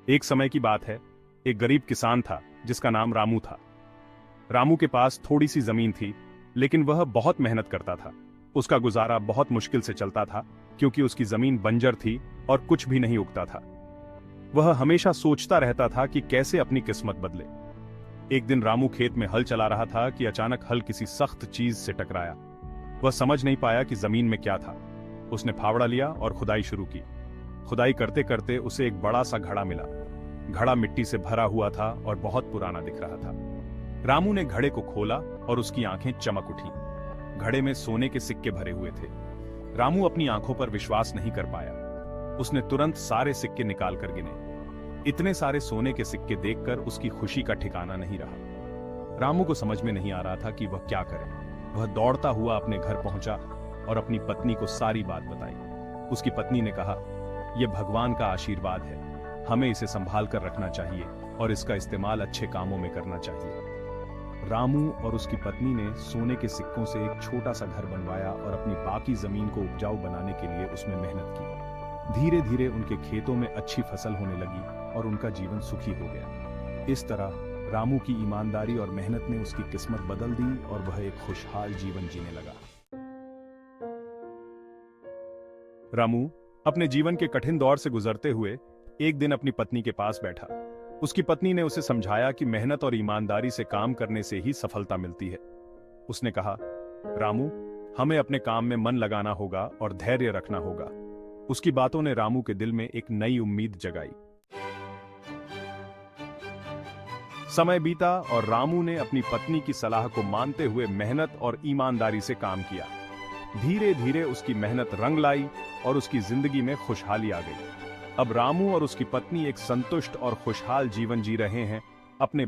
एक समय की बात है। एक गरीब किसान था जिसका नाम रामू था। रामू के पास थोड़ी सी जमीन थी, लेकिन वह बहुत मेहनत करता था। उसका गुजारा बहुत मुश्किल से चलता था, क्योंकि उसकी जमीन बंजर थी और कुछ भी नहीं उगता था। वह हमेशा सोचता रहता था कि कैसे अपनी किस्मत बदले। एक दिन रामू खेत में हल चला रहा था कि अचानक हल किसी सख्त चीज से टकराया। वह समझ नहीं पाया कि जमीन में क्या था। उसने फावड़ा लिया और खुदाई शुरू की। खुदाई करते करते उसे एक बड़ा सा घड़ा मिला। घड़ा मिट्टी से भरा हुआ था और बहुत पुराना दिख रहा था। रामू ने घड़े को खोला और उसकी आंखें चमक उठी। घड़े में सोने के सिक्के भरे हुए थे। रामू अपनी आंखों पर विश्वास नहीं कर पाया। उसने तुरंत सारे सिक्के निकाल कर गिने। इतने सारे सोने के सिक्के देखकर उसकी खुशी का ठिकाना नहीं रहा। रामू को समझ में नहीं आ रहा था कि वह क्या करे। वह दौड़ता हुआ अपने घर पहुंचा और अपनी पत्नी को सारी बात बताई। उसकी पत्नी ने कहा, यह भगवान का आशीर्वाद है, हमें इसे संभाल कर रखना चाहिए और इसका इस्तेमाल अच्छे कामों में करना चाहिए। रामू और उसकी पत्नी ने सोने के सिक्कों से एक छोटा सा घर बनवाया और अपनी बाकी जमीन को उपजाऊ बनाने के लिए उसमें मेहनत की। धीरे धीरे उनके खेतों में अच्छी फसल होने लगी और उनका जीवन सुखी हो गया। इस तरह रामू की ईमानदारी और मेहनत ने उसकी किस्मत बदल दी और वह एक खुशहाल जीवन जीने लगा। रामू अपने जीवन के कठिन दौर से गुजरते हुए एक दिन अपनी पत्नी के पास बैठा। उसकी पत्नी ने उसे समझाया कि मेहनत और ईमानदारी से काम करने से ही सफलता मिलती है। उसने कहा, रामू, हमें अपने काम में मन लगाना होगा और धैर्य रखना होगा। उसकी बातों ने रामू के दिल में एक नई उम्मीद जगाई। समय बीता और रामू ने अपनी पत्नी की सलाह को मानते हुए मेहनत और ईमानदारी से काम किया। धीरे धीरे उसकी मेहनत रंग लाई और उसकी जिंदगी में खुशहाली आ गई। अब रामू और उसकी पत्नी एक संतुष्ट और खुशहाल जीवन जी रहे हैं। अपने